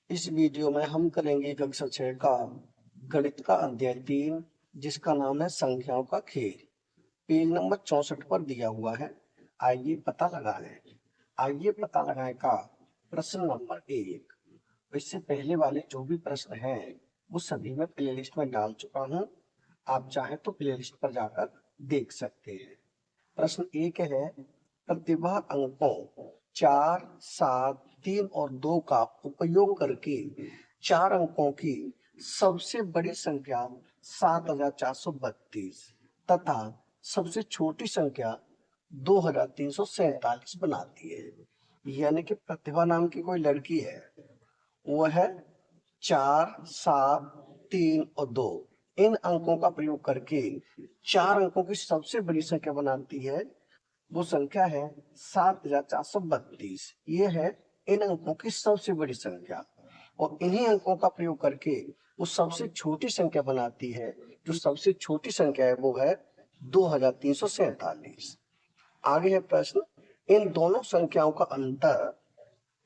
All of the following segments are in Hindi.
इस वीडियो में हम करेंगे कक्षा 6 का गणित का अध्याय 3 जिसका नाम है संख्याओं का खेल। पेज नंबर 64 पर दिया हुआ है। आइए पता लगाएं का प्रश्न नंबर 1। इससे पहले वाले जो भी प्रश्न हैं वो सभी मैं प्लेलिस्ट में डाल चुका हूँ। आप चाहे तो प्लेलिस्ट पर जाकर देख सकते हैं। प्रश्न 1 है, प्रतिभा अंकों 4, 7, 3 और 2 का उपयोग करके 4 अंकों की सबसे बड़ी संख्या 7432 तथा सबसे छोटी संख्या 2347 बनाती है। यानी कि प्रतिभा नाम की कोई लड़की है, वो है 4, 7, 3 और 2। इन अंकों का प्रयोग करके 4 अंकों की सबसे बड़ी संख्या बनाती है। वो संख्या है 7432। ये है इन अंकों की सबसे बड़ी संख्या और इन्हीं अंकों का प्रयोग करके वो सबसे छोटी संख्या बनाती है। जो सबसे छोटी संख्या है वो है 2347। आगे है प्रश्न, इन दोनों संख्याओं का अंतर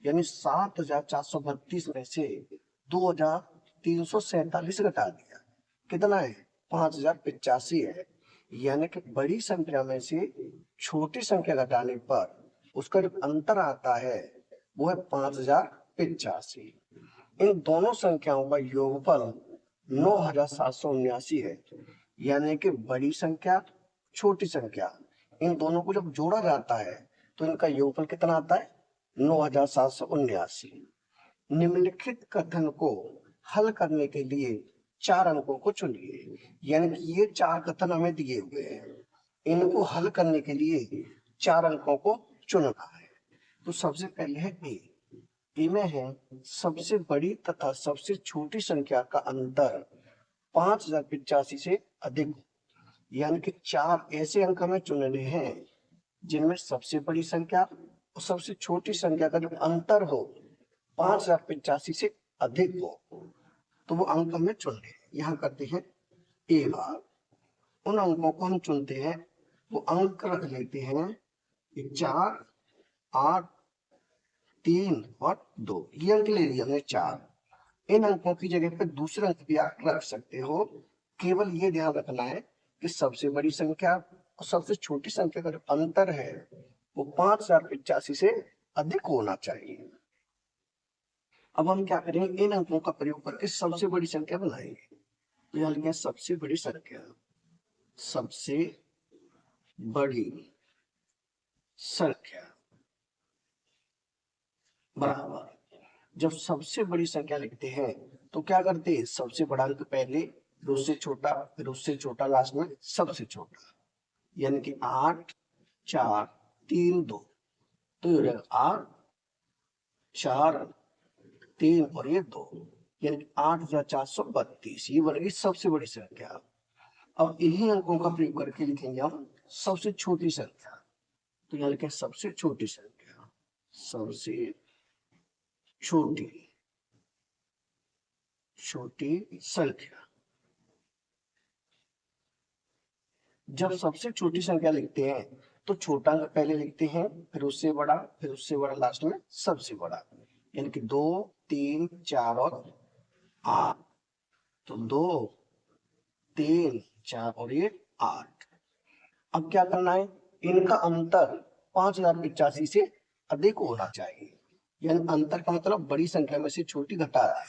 यानी 7432 में से 2347 घटा दिया, कितना है 5085 है। यानी कि बड़ी संख्या में से छोटी संख्या घटाने पर उसका जो अंतर आता है वो है 5085। इन दोनों संख्याओं का योगफल 9779 है। यानी कि बड़ी संख्या छोटी संख्या इन दोनों को जब जोड़ा जाता है तो इनका योगफल कितना आता है 9779। निम्नलिखित कथन को हल करने के लिए 4 अंकों को चुनिए। यानी कि ये 4 कथन हमें दिए हुए हैं, इनको हल करने के लिए 4 अंकों को चुनना है। तो सबसे पहले है ए में है सबसे बड़ी तथा सबसे छोटी संख्या का अंतर 5085 से अधिक। यानी कि 4 ऐसे अंक हमें चुनने हैं जिनमें सबसे बड़ी संख्या और सबसे छोटी संख्या का जो अंतर हो 5085 से अधिक हो, तो वो अंक हमें चुनने हैं। यहाँ करते हैं ए बार, उन अंकों को हम चुनते हैं, वो अंक रख लेते हैं 4, 8, 3 और 2। ये अंक ले लिया हमने 4। इन अंकों की जगह पर दूसरे अंक भी आप रख सकते हो। केवल ये ध्यान रखना है कि सबसे बड़ी संख्या और सबसे छोटी संख्या का जो अंतर है वो 5085 से अधिक होना चाहिए। अब हम क्या करेंगे, इन अंकों का प्रयोग करके सबसे बड़ी संख्या बनाएंगे। तो यहाँ लिखें सबसे बड़ी संख्या, सबसे बड़ी संख्या बराबर, जब सबसे बड़ी संख्या लिखते हैं तो क्या करते हैं, सबसे बड़ा अंक पहले, फिर उससे छोटा, फिर उससे छोटा, लास्ट में सबसे छोटा। यानी कि 8, 4, 3, 2, तो ये हो जाएगा 8, 4, 3 और ये 2। यानी 8432 ये बनेगी सबसे बड़ी संख्या। अब इन्हीं अंकों का प्रयोग करके लिखेंगे हम सबसे छोटी संख्या। तो यहाँ लिखें सबसे छोटी संख्या, सबसे छोटी संख्या। जब सबसे छोटी संख्या लिखते हैं तो छोटा अंक पहले लिखते हैं, फिर उससे बड़ा, फिर उससे बड़ा, लास्ट में सबसे बड़ा। यानी कि 2, 3, 4 और 8। तो 2, 3, 4 और ये 8। अब क्या करना है, इनका अंतर 5085 से अधिक होना चाहिए। यानी अंतर का मतलब बड़ी संख्या में से छोटी घटा है।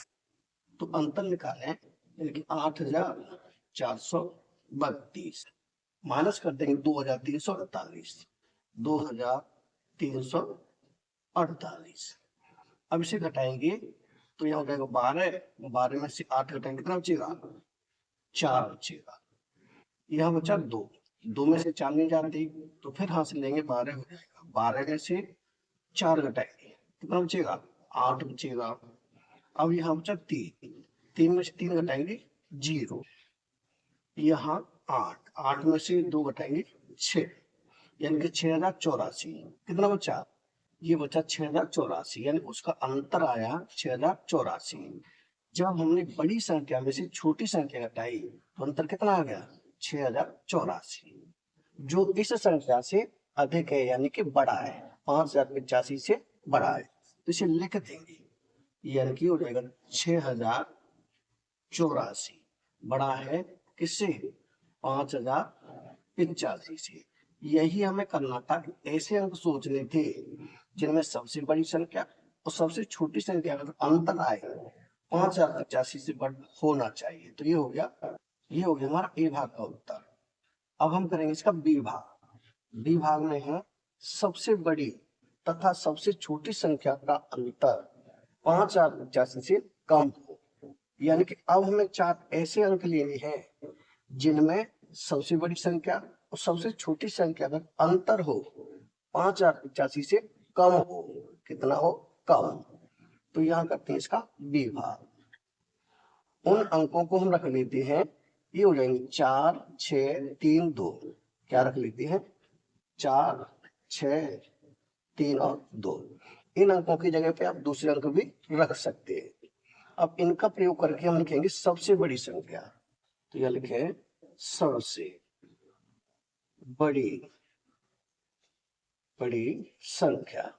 तो अंतर निकालें, यानी कि 8432 माइनस कर देंगे 2348। 2348। अब इसे घटाएंगे तो यहाँ हो जाएगा 12। 12 में से 8 घटाएंगे कितना बचेगा, 4 बचेगा। यहाँ बचा 2। 2 में से 4 नहीं जाते तो फिर यहाँ से लेंगे 12 हो जाएगा। 12 में से 4 घटाएंगे कितना बचेगा, 8 बचेगा। अब यहाँ बचा 3। 3 में से 3 घटाएंगे 0। यहाँ 8। 8 में से 2 घटाएंगे 6। यानी कि 6084। कितना बचा, ये बचा 6084। यानी उसका अंतर आया 6084। जब हमने बड़ी संख्या में से छोटी संख्या घटाई तो अंतर कितना आ गया 6084, जो इस संख्या से अधिक है यानी कि बड़ा है, 5085 से बड़ा है। तो इसे लिख देंगे यानी कि हो जाएगा 6084, बड़ा है किससे, 5085 से। यही हमें करना था कि ऐसे अंक सोचने थे जिनमें सबसे बड़ी संख्या और सबसे छोटी संख्या का अंतर आए 5085 से बड़ा होना चाहिए। तो ये हो गया हमारा ए भाग का उत्तर। अब हम करेंगे इसका बी भाग। बी भाग में है सबसे बड़ी तथा सबसे छोटी संख्या का अंतर 5085 से कम हो। यानी कि अब हमें 4 ऐसे अंक लेने हैं जिनमें सबसे बड़ी संख्या और सबसे छोटी संख्या का अंतर हो 5085 से कम हो। कितना हो, कम। तो यहाँ करते हैं इसका बी भाग। उन अंकों को हम रख लेते हैं, ये हो जाएंगे 4 6 3 2। क्या रख लेते हैं, 4 6 3 और 2। इन अंकों की जगह पे आप दूसरे अंक भी रख सकते हैं। अब इनका प्रयोग करके हम लिखेंगे सबसे बड़ी संख्या। तो यह लिखे सबसे बड़ी संख्या।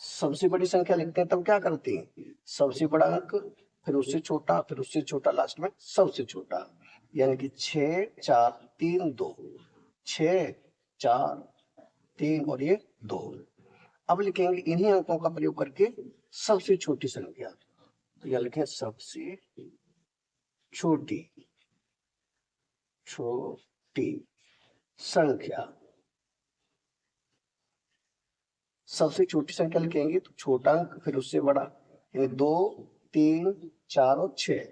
सबसे बड़ी संख्या लिखते हैं तब क्या करते हैं, सबसे बड़ा अंक, फिर उससे छोटा, फिर उससे छोटा, लास्ट में सबसे छोटा। यानी कि 6 4 3 2, 6 4 3 और ये 2। अब लिखेंगे इन्हीं अंकों का प्रयोग करके सबसे छोटी संख्या। तो यह लिखें सबसे छोटी संख्या। सबसे छोटी संख्या लिखेंगे तो छोटा अंक फिर उससे बड़ा, यानी 2 3 4 और 6।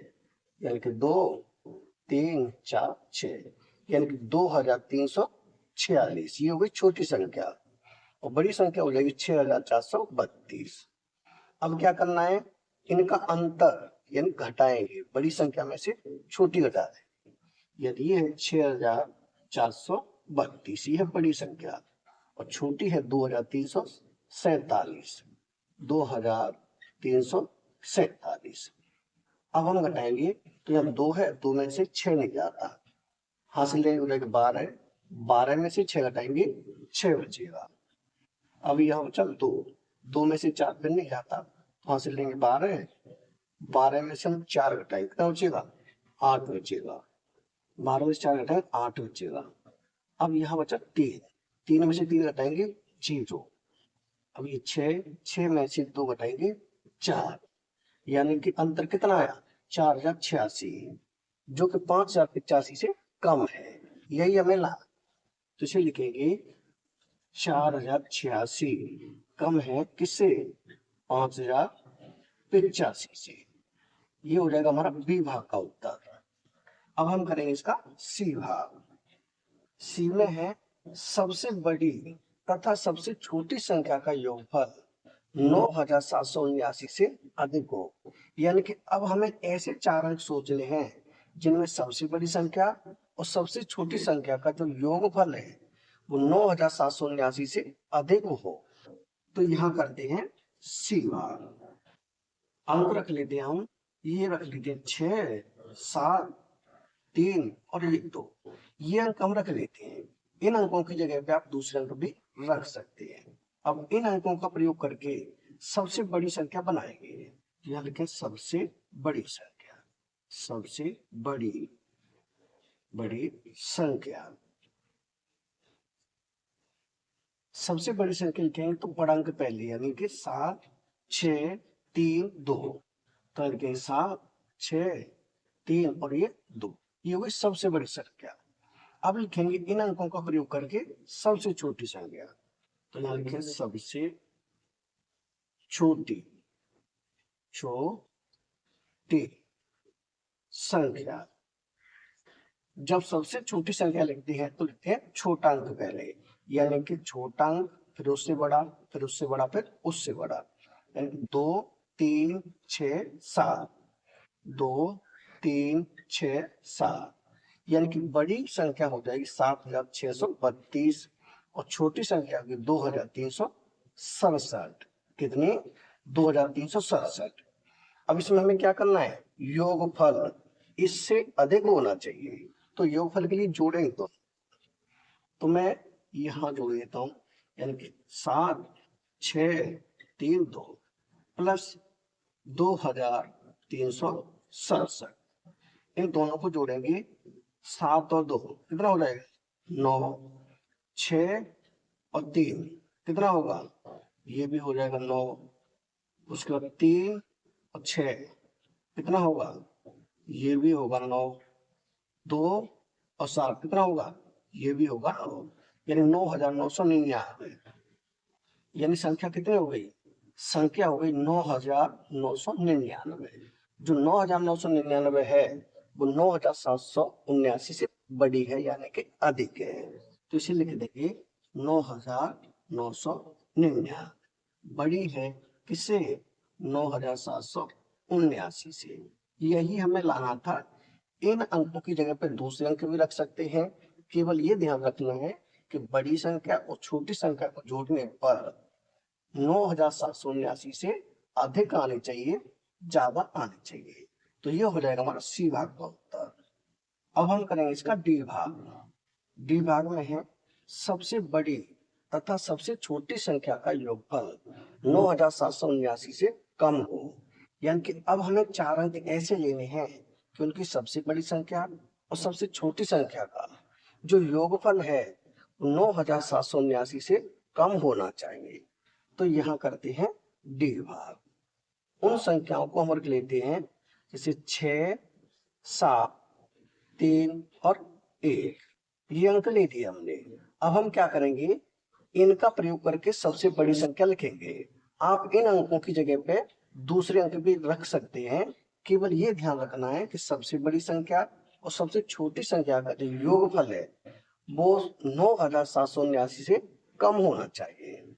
यानी कि 2 3 4 6, यानी कि 2346। ये हो गई छोटी संख्या और बड़ी संख्या हो जाएगी 6432। अब क्या करना है, इनका अंतर यानी घटाएंगे, बड़ी संख्या में से छोटी घटा देंगे। यदि ये है 6432, ये है बड़ी संख्या और छोटी है 2347। 2347। अब हम घटाएंगे तो यहाँ 2 है, 2 में से 6 नहीं जाता, हासिल लेंगे 12, 12 में से 6 घटाएंगे 6 बचेगा। अब यहाँ बचा 2, 2 में से 4 फिर नहीं जाता, तो हासिल लेंगे 12, 12 में से हम 4 घटाएंगे, कितना बचेगा, 8 बचेगा। 12 में से 4 घटाएंगे 8 बचेगा। अब यहाँ बचा 3, 3 में से 3 घटाएंगे 0। अब ये 6 में से 2 घटाएंगे 4, यानी कि अंतर कितना आया, 4086, जो कि 5085 से कम है। यही हमें ला, तो इसे लिखेंगे 4086 कम है किससे, 5085 से। ये हो जाएगा हमारा बी भाग का उत्तर। अब हम करेंगे इसका सी भाग। सी में है सबसे बड़ी तथा सबसे छोटी संख्या का योगफल 9779 से अधिक हो। यानी कि अब हमें ऐसे 4 अंक सोचने हैं जिनमें सबसे बड़ी संख्या और सबसे छोटी संख्या का जो योगफल है वो 9779 से अधिक हो। तो यहाँ करते हैं सी भाग। अंक रख लेते हैं हम, ये रख लेते हैं 6 7 3 और 1 2। ये अंक हम रख लेते हैं। इन अंकों की जगह पे आप दूसरे अंक भी रख सकते हैं। अब इन अंकों का प्रयोग करके सबसे बड़ी संख्या बनाएंगे। यहाँ लिखें सबसे बड़ी संख्या, सबसे बड़ी संख्या। सबसे बड़ी संख्या लिखेंगे तो बड़ा अंक पहले, यानी कि 7 6 3 2। तो लिखेंगे 7 6 3 और ये 2। ये हुई सबसे बड़ी संख्या। अब लिखेंगे इन अंकों का प्रयोग करके सबसे छोटी संख्या। तो यहाँ लिखें सबसे छोटी संख्या। जब सबसे छोटी संख्या लिखते हैं तो लिखते हैं छोटा अंक पहले, यानी कि छोटा अंक फिर उससे बड़ा, फिर उससे बड़ा, फिर उससे बड़ा। यानी 2 3 6 7, 2 3 6 7। यानी कि बड़ी संख्या हो जाएगी 7632 और छोटी संख्या होगी 2367। कितनी, 2367। अब इसमें हमें क्या करना है, योगफल इससे अधिक होना चाहिए। तो योगफल के लिए जोड़ेंगे तो मैं यहाँ जोड़ देता हूं, यानी कि 7 6 3 2। प्लस 2367। इन दोनों को जोड़ेंगे, 7 और 2 कितना हो जाएगा 9, 6 और 3 कितना होगा, ये भी हो जाएगा 9, उसके बाद 3 और 6 कितना होगा, ये भी होगा 9, 2 और 7 कितना होगा, ये भी होगा 9, यानी 9999। यानी संख्या कितनी हो गई, संख्या हो गई 9999। जो 9999 है वो 9779 से बड़ी है यानी कि अधिक है, तो इसे लिख देंगे 9999 बड़ी है किससे, 9779 से। यही हमें लाना था। इन अंकों की जगह पर दूसरे अंक भी रख सकते हैं, केवल ये ध्यान रखना है कि बड़ी संख्या और छोटी संख्या को जोड़ने पर 9779 से अधिक आने चाहिए, ज्यादा आने चाहिए। तो ये हो जाएगा हमारा सी भाग का उत्तर। अब हम करेंगे इसका डी भाग। डी भाग में है सबसे बड़ी तथा सबसे छोटी संख्या का योगफल 9779 से कम हो। यानी कि अब हमें 4 अंक ऐसे लेने हैं कि उनकी सबसे बड़ी संख्या और सबसे छोटी संख्या का जो योगफल है 9779 से कम होना चाहिए। तो यहाँ करते हैं डी भाग। उन संख्याओं को हम रख लेते हैं जैसे 6, 7, 3 और 1, ये अंक ले दिए हमने। अब हम क्या करेंगे, इनका प्रयोग करके सबसे बड़ी संख्या लिखेंगे। आप इन अंकों की जगह पे दूसरे अंक भी रख सकते हैं, केवल ये ध्यान रखना है कि सबसे बड़ी संख्या और सबसे छोटी संख्या का जो योगफल है वो 9779 से कम होना चाहिए।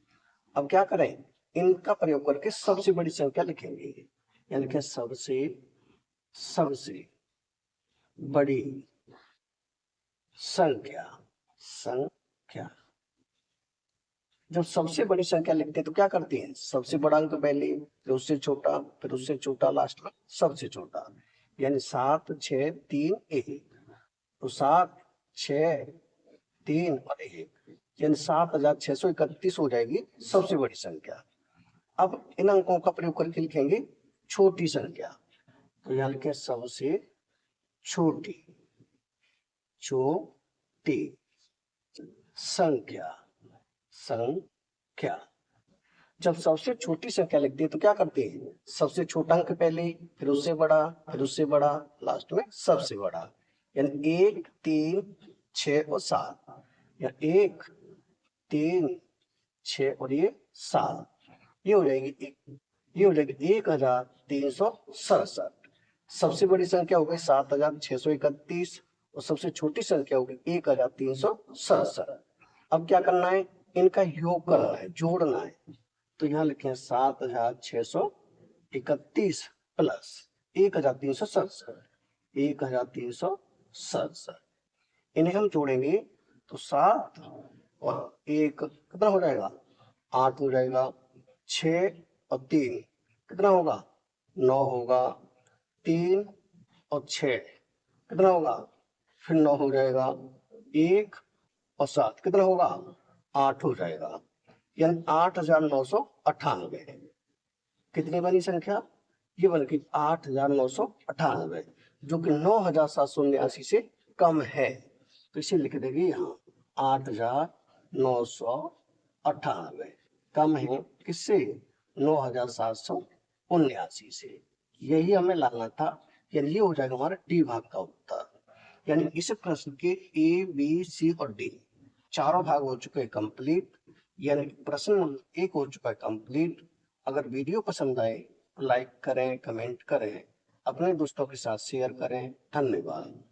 अब क्या करें, इनका प्रयोग करके सबसे बड़ी संख्या लिखेंगे, यानी कि सबसे बड़ी संख्या। जब सबसे बड़ी संख्या लिखते हैं तो क्या करते हैं, सबसे बड़ा अंक पहले, फिर उससे छोटा, लास्ट में सबसे छोटा। यानी 7, 6, 3, 1, तो 7, 6, 3 और 1, यानी 7631 हो जाएगी सबसे बड़ी संख्या। अब इन अंकों का प्रयोग करके लिखेंगे छोटी संख्या, तो यहाँ लिखे सबसे छोटी संख्या। जब सबसे छोटी संख्या लिखते हैं तो क्या करते हैं, सबसे छोटा अंक पहले, फिर उससे बड़ा, लास्ट में सबसे बड़ा। यानी 1, 3, 6 और 7, या 1, 3, 6 और ये 7, ये हो जाएगी 1367। सबसे बड़ी संख्या हो गई 7631 और सबसे छोटी संख्या हो गई 1367। अब क्या करना है, इनका योग करना है, जोड़ना है। तो यहाँ लिखे 7631 प्लस 1367। इन्हें हम जोड़ेंगे तो 7 और 1 कितना हो जाएगा, 8 हो जाएगा, 6 और 3 कितना होगा, 9 होगा, 3 और 6 कितना होगा, फिर 9 हो जाएगा, 1 और 7 कितना होगा, 8 हो जाएगा। यानी 8998। कितनी बनी संख्या, ये बन गई 8998, जो कि 9779 से कम है। तो इसे लिख देंगे यहाँ 8998 कम है किससे, 9779 से। यही हमें लाना था, यानी ये हो जाएगा हमारा डी भाग का उत्तर। यानी इस प्रश्न के ए, बी, सी और डी चारों भाग हो चुके हैं कंप्लीट। यानी प्रश्न नंबर 1 हो चुका है कंप्लीट। अगर वीडियो पसंद आए तो लाइक करें, कमेंट करें, अपने दोस्तों के साथ शेयर करें। धन्यवाद।